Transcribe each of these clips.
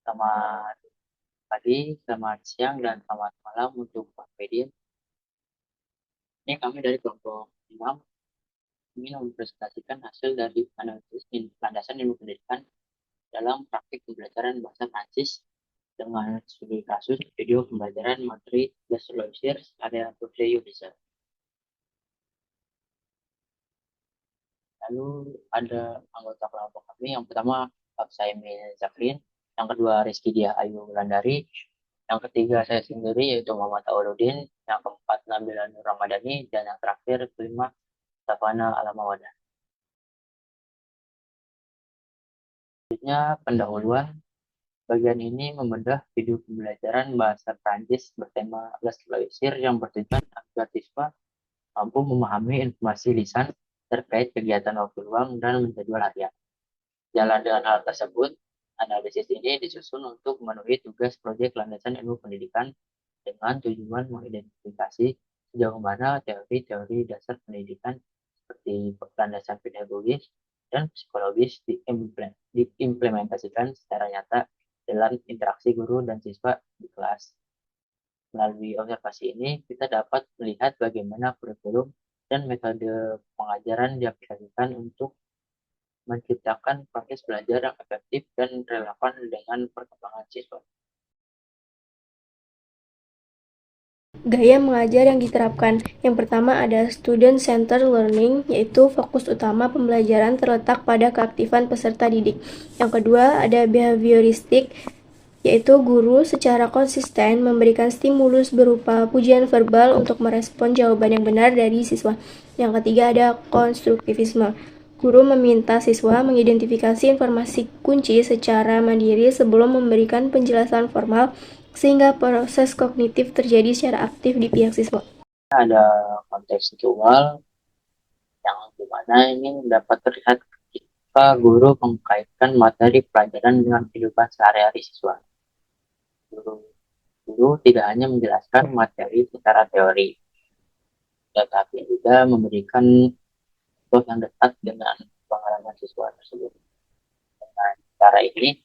Selamat pagi, selamat siang, dan selamat malam untuk Pak Fedin. Ini kami dari kelompok 6 ingin mempresentasikan hasil dari analisis landasan ilmu pendidikan dalam praktik pembelajaran bahasa Prancis dengan studi kasus video pembelajaran materi Les Loisirs area Budget User. Lalu ada anggota kelompok kami, yang pertama Pak Saimi Zakrin, yang kedua Rizky Dia Ayu Wulandari, yang ketiga saya sendiri yaitu Muhammad Aurudin, yang keempat Nabila Nur Ramadhani, dan yang terakhir kelima Savana Alamawada. Selanjutnya pendahuluan. Bagian ini membedah video pembelajaran bahasa Prancis bertema Les Loisirs yang bertujuan agar siswa mampu memahami informasi lisan terkait kegiatan waktu luang dan menjadwal harian. Jalan dengan hal tersebut, analisis ini disusun untuk memenuhi tugas proyek landasan ilmu pendidikan dengan tujuan mengidentifikasi sejauh mana teori-teori dasar pendidikan seperti landasan pedagogis dan psikologis diimplementasikan secara nyata dalam interaksi guru dan siswa di kelas. Melalui observasi ini, kita dapat melihat bagaimana kurikulum dan metode pengajaran diaplikasikan untuk menciptakan proses belajar yang efektif dan relevan dengan perkembangan siswa. Gaya mengajar yang diterapkan. Yang pertama ada student-centered learning, yaitu fokus utama pembelajaran terletak pada keaktifan peserta didik. Yang kedua ada behavioristik, yaitu guru secara konsisten memberikan stimulus berupa pujian verbal untuk merespon jawaban yang benar dari siswa. Yang ketiga ada konstruktivisme. Guru meminta siswa mengidentifikasi informasi kunci secara mandiri sebelum memberikan penjelasan formal sehingga proses kognitif terjadi secara aktif di pihak siswa. Ada kontekstual yang dimana ini dapat terlihat ketika guru mengkaitkan materi pelajaran dengan kehidupan sehari-hari siswa. Guru, guru tidak hanya menjelaskan materi secara teori, tetapi juga memberikan contoh yang dekat dengan pengalaman siswa tersebut. Dengan cara ini,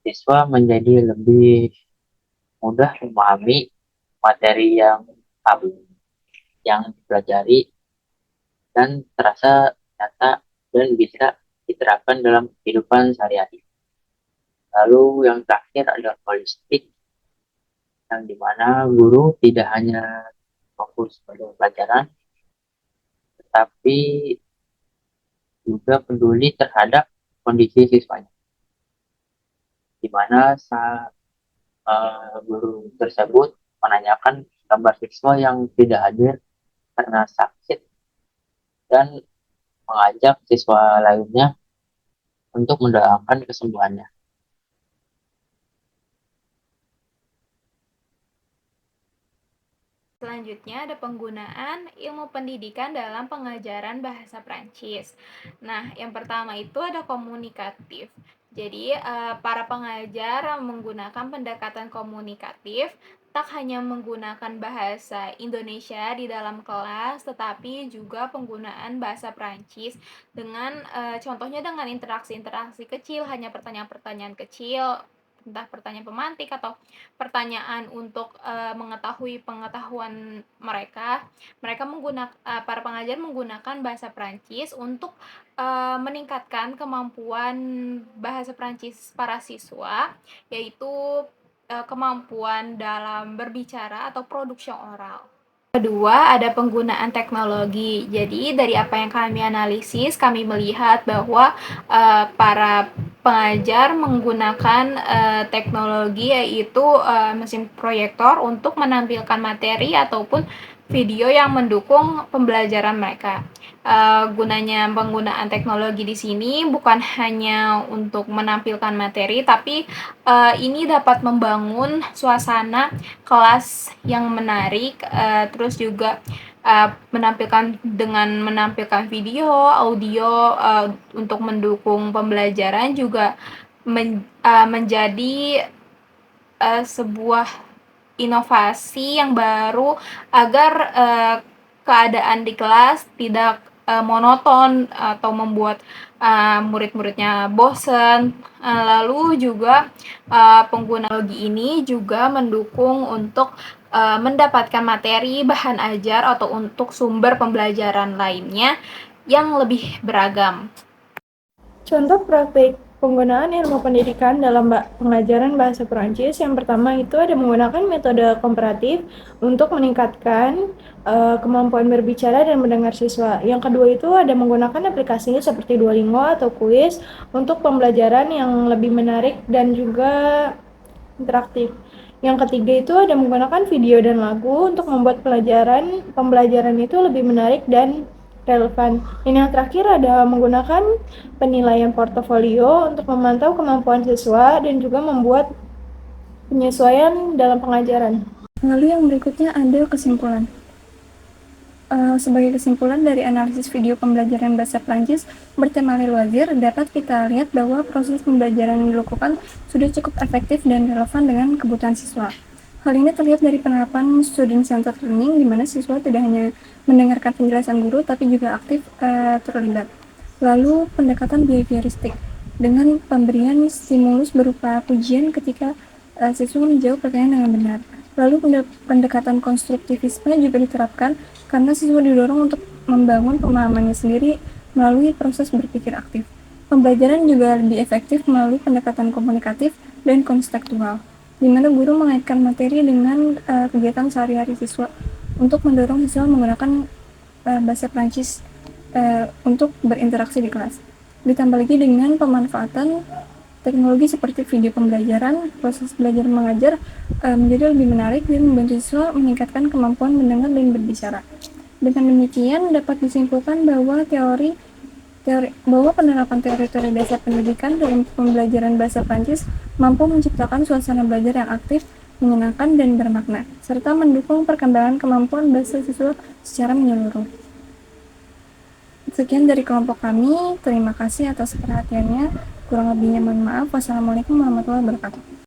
siswa menjadi lebih mudah memahami materi yang dipelajari dan terasa nyata dan bisa diterapkan dalam kehidupan sehari-hari. Lalu yang terakhir adalah holistik, yang dimana guru tidak hanya fokus pada pelajaran, tetapi juga peduli terhadap kondisi siswanya, di mana guru tersebut menanyakan kabar siswa yang tidak hadir karena sakit dan mengajak siswa lainnya untuk mendoakan kesembuhannya. Selanjutnya ada penggunaan ilmu pendidikan dalam pengajaran bahasa Prancis. Nah, yang pertama itu ada komunikatif. Jadi, para pengajar menggunakan pendekatan komunikatif, tak hanya menggunakan bahasa Indonesia di dalam kelas, tetapi juga penggunaan bahasa Prancis dengan contohnya dengan interaksi-interaksi kecil, hanya pertanyaan-pertanyaan kecil, entah pertanyaan pemantik atau pertanyaan untuk mengetahui pengetahuan mereka. Para pengajar menggunakan bahasa Prancis untuk meningkatkan kemampuan bahasa Prancis para siswa, yaitu kemampuan dalam berbicara atau produksi oral. Kedua, ada penggunaan teknologi. Jadi, dari apa yang kami analisis, kami melihat bahwa para pengajar menggunakan teknologi, yaitu mesin proyektor untuk menampilkan materi ataupun video yang mendukung pembelajaran mereka. Gunanya penggunaan teknologi di sini bukan hanya untuk menampilkan materi, tapi ini dapat membangun suasana kelas yang menarik, terus juga menampilkan video, audio untuk mendukung pembelajaran juga menjadi sebuah inovasi yang baru agar keadaan di kelas tidak monoton atau membuat murid-muridnya bosen. Lalu juga pengguna teknologi ini juga mendukung untuk mendapatkan materi, bahan ajar, atau untuk sumber pembelajaran lainnya yang lebih beragam. Contoh praktik penggunaan ilmu pendidikan dalam pengajaran bahasa Perancis yang pertama itu ada menggunakan metode komparatif untuk meningkatkan kemampuan berbicara dan mendengar siswa. Yang kedua itu ada menggunakan aplikasi seperti Duolingo atau Quiz untuk pembelajaran yang lebih menarik dan juga interaktif. Yang ketiga itu ada menggunakan video dan lagu untuk membuat pembelajaran itu lebih menarik dan relevan. Dan yang terakhir ada menggunakan penilaian portofolio untuk memantau kemampuan siswa dan juga membuat penyesuaian dalam pengajaran. Lalu yang berikutnya ada kesimpulan. Sebagai kesimpulan dari analisis video pembelajaran bahasa Prancis bertema Leloir, dapat kita lihat bahwa proses pembelajaran yang dilakukan sudah cukup efektif dan relevan dengan kebutuhan siswa. Hal ini terlihat dari penerapan student-centered learning, di mana siswa tidak hanya mendengarkan penjelasan guru, tapi juga aktif terlibat. Lalu pendekatan behavioristik, dengan pemberian stimulus berupa pujian ketika siswa menjawab pertanyaan dengan benar. Lalu pendekatan konstruktivisme juga diterapkan karena siswa didorong untuk membangun pemahamannya sendiri melalui proses berpikir aktif. Pembelajaran juga lebih efektif melalui pendekatan komunikatif dan konstekstual, di mana guru mengaitkan materi dengan kegiatan sehari-hari siswa untuk mendorong siswa menggunakan bahasa Prancis untuk berinteraksi di kelas. Ditambah lagi dengan pemanfaatan teknologi seperti video pembelajaran, proses belajar mengajar menjadi lebih menarik dan membantu siswa meningkatkan kemampuan mendengar dan berbicara. Dengan demikian dapat disimpulkan bahwa penerapan teori-teori dasar pendidikan dalam pembelajaran bahasa Prancis mampu menciptakan suasana belajar yang aktif, menyenangkan, dan bermakna, serta mendukung perkembangan kemampuan bahasa siswa secara menyeluruh. Sekian dari kelompok kami, terima kasih atas perhatiannya. Kurang lebihnya mohon maaf. Wassalamualaikum warahmatullahi wabarakatuh.